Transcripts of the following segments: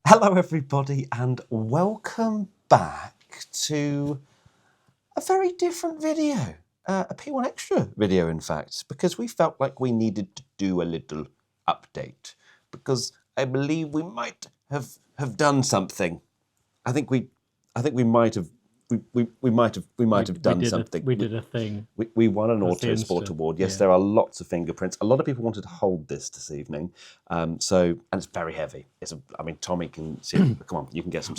Hello everybody and welcome back to a very different video, a P1 Extra video in fact, because we felt like we needed to do a little update because I believe we might have done something. I think we might have done something. We did a thing. We won an Autosport Award. Yes, There are lots of fingerprints. A lot of people wanted to hold this evening, and it's very heavy. Tommy can see. Come on, you can get some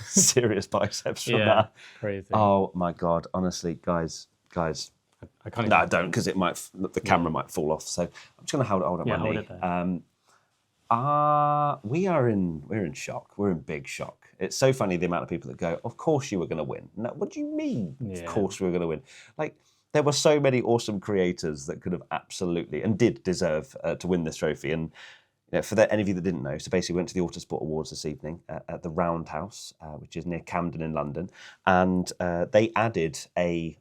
serious biceps from that. Crazy. Oh my god! Honestly, guys. I can't. No, don't, because the camera might fall off. So I'm just going to hold up my knee. Hold it there. We're in shock. We're in big shock. It's so funny the amount of people that go, "Of course you were going to win." No, what do you mean? Yeah. Of course we were going to win. Like there were so many awesome creators that could have absolutely and did deserve to win this trophy. And for any of you that didn't know, so basically we went to the Autosport Awards this evening at the Roundhouse, which is near Camden in London, and they added an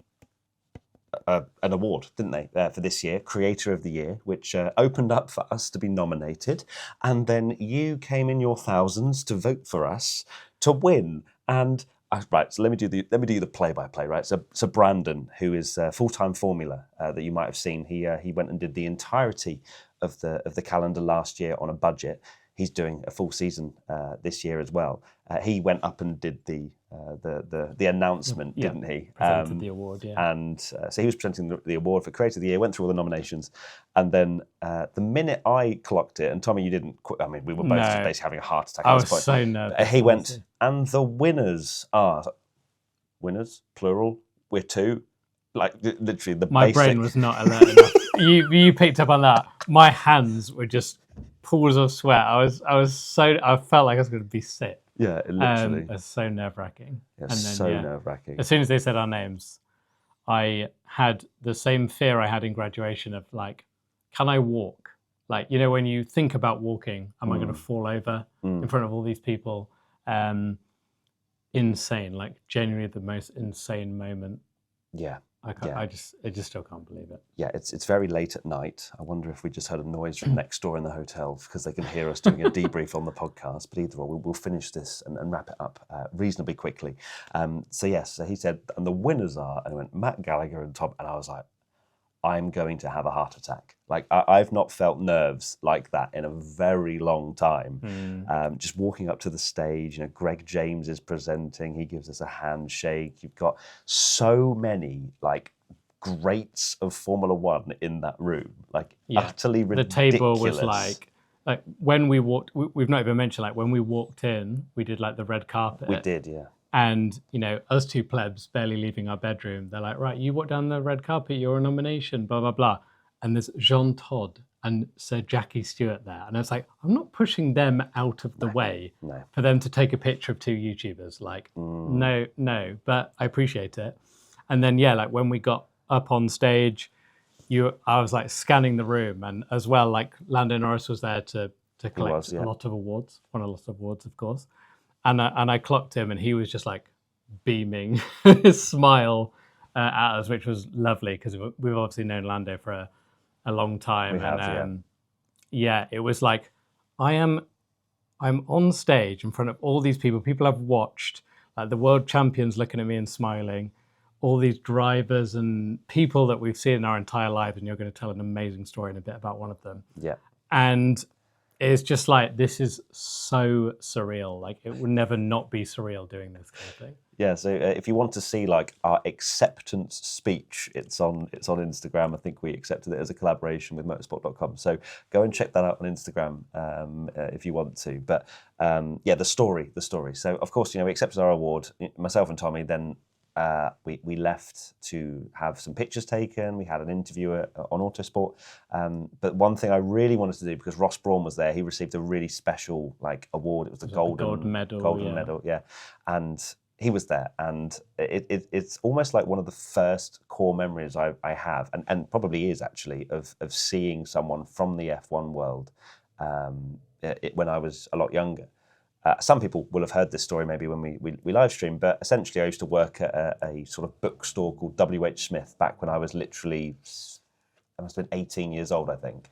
award, didn't they, for this year, Creator of the Year, which opened up for us to be nominated, and then you came in your thousands to vote for us to win. And right, so let me do the play-by-play. Right, so Brandon, who is full-time Formula that you might have seen, he went and did the entirety of the calendar last year on a budget. He's doing a full season this year as well. He went up and did the announcement, didn't he? Presented the award, yeah. And so he was presenting the award for Creator of the Year, went through all the nominations, and then the minute I clocked it, and Tommy, you didn't. We were both just basically having a heart attack at this point. I was so nervous. He went, and the winners are winners, plural. We're two. Like literally the. My brain was not alert enough. You picked up on that. My hands were just pools of sweat. I felt like I was going to be sick. Yeah, literally. It was so nerve-wracking. Yeah, and then, nerve-wracking. As soon as they said our names, I had the same fear I had in graduation of like, can I walk? Like, when you think about walking, am I going to fall over in front of all these people? Insane, like genuinely the most insane moment. Yeah. I just still can't believe it. Yeah, it's very late at night. I wonder if we just heard a noise from next door in the hotel because they can hear us doing a debrief on the podcast. But either way, we'll finish this and wrap it up reasonably quickly. So he said, and the winners are, and I went Matt Gallagher and Tom, and I was like, I'm going to have a heart attack. Like I've not felt nerves like that in a very long time. Just walking up to the stage, Greg James is presenting. He gives us a handshake. You've got so many like greats of Formula One in that room, like utterly ridiculous. The table was like when we walked. We've not even mentioned like when we walked in, we did like the red carpet. We did, yeah. And, us two plebs barely leaving our bedroom, they're like, right, you walk down the red carpet, you're a nomination, blah, blah, blah. And there's Jean Todt and Sir Jackie Stewart there. And I was like, I'm not pushing them out of the way for them to take a picture of two YouTubers. Like, no, but I appreciate it. And then, like when we got up on stage, I was like scanning the room. And as well, like Lando Norris was there to collect a lot of awards, won a lot of awards, of course. And I clocked him, and he was just like beaming his smile at us, which was lovely because we've obviously known Lando for a long time. We have, it was like I'm on stage in front of all these people. People I've watched, like the world champions looking at me and smiling, all these drivers and people that we've seen in our entire lives, and you're going to tell an amazing story in a bit about one of them. Yeah, and. It's just like, this is so surreal. Like, it would never not be surreal doing this kind of thing. Yeah, so if you want to see like our acceptance speech, it's on Instagram. I think we accepted it as a collaboration with motorsport.com. So go and check that out on Instagram if you want to. But the story. So of course, we accepted our award, myself and Tommy, then we left to have some pictures taken. We had an interview on Autosport. But one thing I really wanted to do, because Ross Brawn was there, he received a really special award. It was the gold medal, yeah. And he was there, and it's almost like one of the first core memories I have, and probably is actually, of seeing someone from the F1 world when I was a lot younger. Some people will have heard this story maybe when we live stream, but essentially I used to work at a sort of bookstore called W.H. Smith back when I was literally, I must have been 18 years old, I think.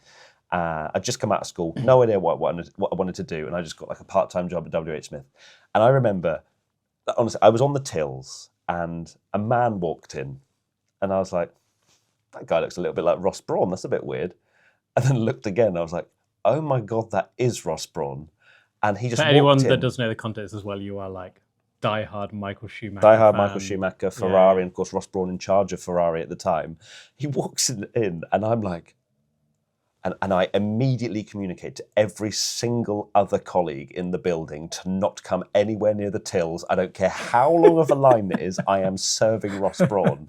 I'd just come out of school, no idea what I wanted to do, and I just got like a part-time job at WH Smith. And I remember, honestly, I was on the tills, and a man walked in, and I was like, that guy looks a little bit like Ross Brawn. That's a bit weird. And then looked again. I was like, oh my God, that is Ross Brawn. And he just For walked anyone in. that doesn't know the context as well, you are like diehard Michael Schumacher Diehard fan. Michael Schumacher, Ferrari, and of course Ross Brawn in charge of Ferrari at the time. He walks in and I'm like, and I immediately communicate to every single other colleague in the building to not come anywhere near the tills. I don't care how long of a line it is. I am serving Ross Brawn.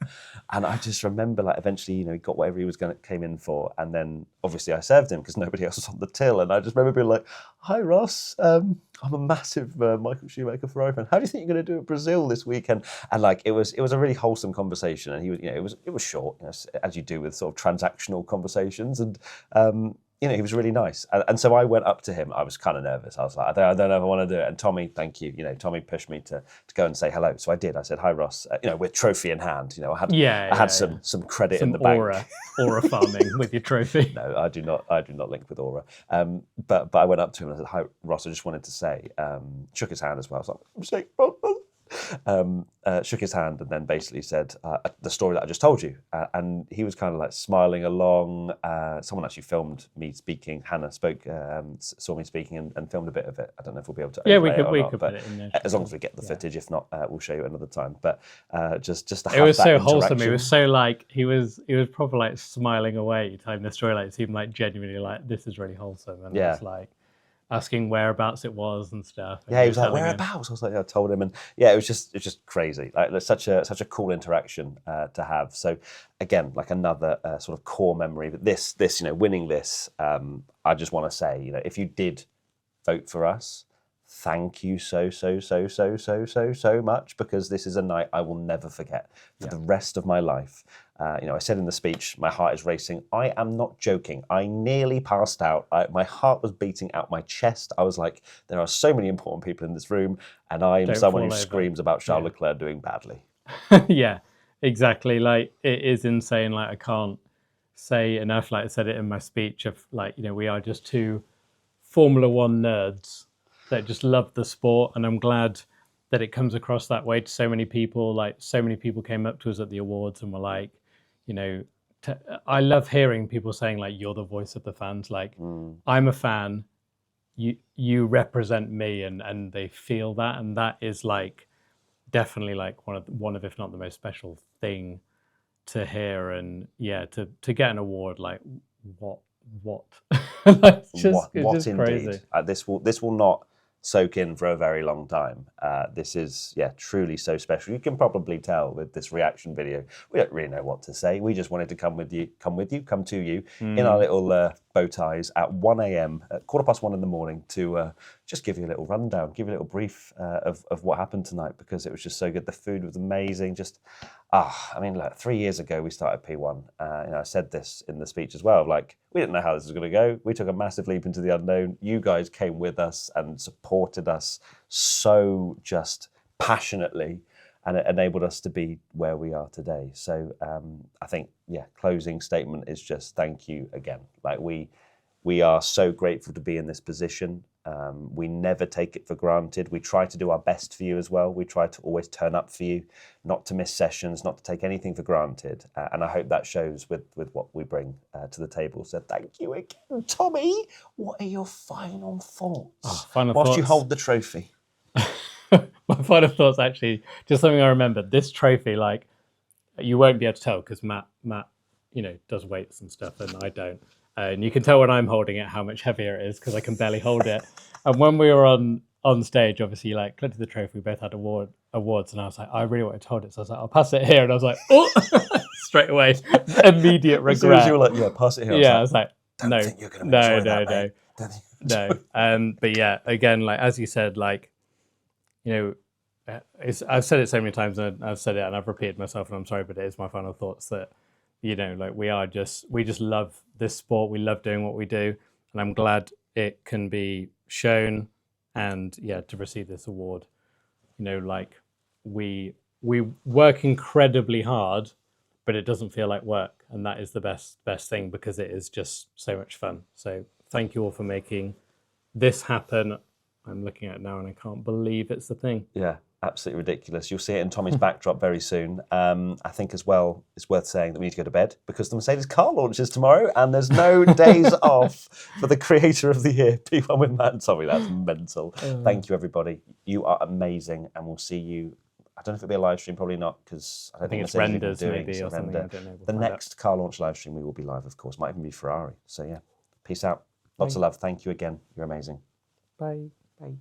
And I just remember, like, eventually, he got whatever he was came in for, and then obviously I served him because nobody else was on the till. And I just remember being like, "Hi, Ross. I'm a massive Michael Schumacher Ferrari fan. How do you think you're going to do at Brazil this weekend?" And like, it was a really wholesome conversation, and he was, it was short, as you do with sort of transactional conversations, and he was really nice. And so I went up to him. I was kind of nervous. I was like, I don't know if I want to do it. And Tommy, thank you. Tommy pushed me to go and say hello. So I did. I said, "Hi, Ross." With trophy in hand. I had some credit in the bank. Aura farming with your trophy. No, I do not link with aura. But I went up to him and I said, "Hi, Ross. I just wanted to say," shook his hand as well. I was like, "I'm saying, shook his hand and then basically said the story that I just told you, and he was kind of like smiling along. Someone actually filmed me speaking. Hannah saw me speaking and filmed a bit of it. I don't know if we'll be able to. Yeah, we could put it in there. As long as we get the footage. If not, we'll show you another time. But just to have it was that so wholesome. It was so like he was probably like smiling away telling the story. Like it seemed like genuinely like this is really wholesome, and it was like asking whereabouts it was and stuff. And he was like, "Whereabouts?" I was like, I told him, and it was just crazy. Like, it's such a cool interaction to have. So again, like another sort of core memory. But this winning this, I just want to say, if you did vote for us, thank you so much, because this is a night I will never forget for the rest of my life. I said in the speech, my heart is racing. I am not joking. I nearly passed out. My heart was beating out my chest. I was like, there are so many important people in this room, and I am someone who screams about Charles Leclerc doing badly. Yeah, exactly. Like, it is insane. Like, I can't say enough. Like I said it in my speech of like, we are just two Formula One nerds that just love the sport, and I'm glad that it comes across that way to so many people. Like, so many people came up to us at the awards and were like, I love hearing people saying like, "You're the voice of the fans." Like, I'm a fan, you represent me, and they feel that, and that is like definitely like one of if not the most special thing to hear. And to get an award, like what it's just indeed. crazy. This will not soak in for a very long time. This is truly so special. You can probably tell with this reaction video, we don't really know what to say. We just wanted to come to you in our little bow ties at 1 a.m, at 1:15 in the morning, to just give you a little rundown, give you a little brief of what happened tonight, because it was just so good. The food was amazing. Look, 3 years ago we started P1. I said this in the speech as well. Like, we didn't know how this was going to go. We took a massive leap into the unknown. You guys came with us and supported us so just passionately, and it enabled us to be where we are today. So I think, closing statement is just thank you again. Like, we are so grateful to be in this position. We never take it for granted. We try to do our best for you as well. We try to always turn up for you, not to miss sessions, not to take anything for granted. And I hope that shows with what we bring to the table. So thank you again. Tommy, what are your final thoughts whilst you hold the trophy? My final thoughts, actually, just something I remembered. This trophy, like, you won't be able to tell because Matt, does weights and stuff, and I don't. And you can tell when I'm holding it how much heavier it is because I can barely hold it. And when we were on stage, obviously, like, collected the trophy, we both had awards, and I was like, I really wanted to hold it, so I was like, I'll pass it here, and I was like, oh, straight away, immediate regret. As soon as you were like, pass it here. I was like, no. But again, like, as you said, like, I've said it so many times, and I've said it and I've repeated myself, and I'm sorry, but it is my final thoughts that, like, we just love this sport. We love doing what we do, and I'm glad it can be shown, and to receive this award. Like, we work incredibly hard, but it doesn't feel like work, and that is the best thing, because it is just so much fun. So thank you all for making this happen. I'm looking at it now and I can't believe it's the thing. Yeah, absolutely ridiculous. You'll see it in Tommy's backdrop very soon. I think as well, it's worth saying that we need to go to bed because the Mercedes car launches tomorrow and there's no days off for the creator of the year, P1 with Matt and Tommy. That's mental. Thank you, everybody. You are amazing, and we'll see you. I don't know if it'll be a live stream, probably not, because I don't think it's Mercedes even renders doing maybe so or something. render. I don't know. We'll The find out. next car launch live stream we will be live, of course. Might even be Ferrari. So yeah, peace out. Lots of love. Thank you again. You're amazing. Bye. Bye.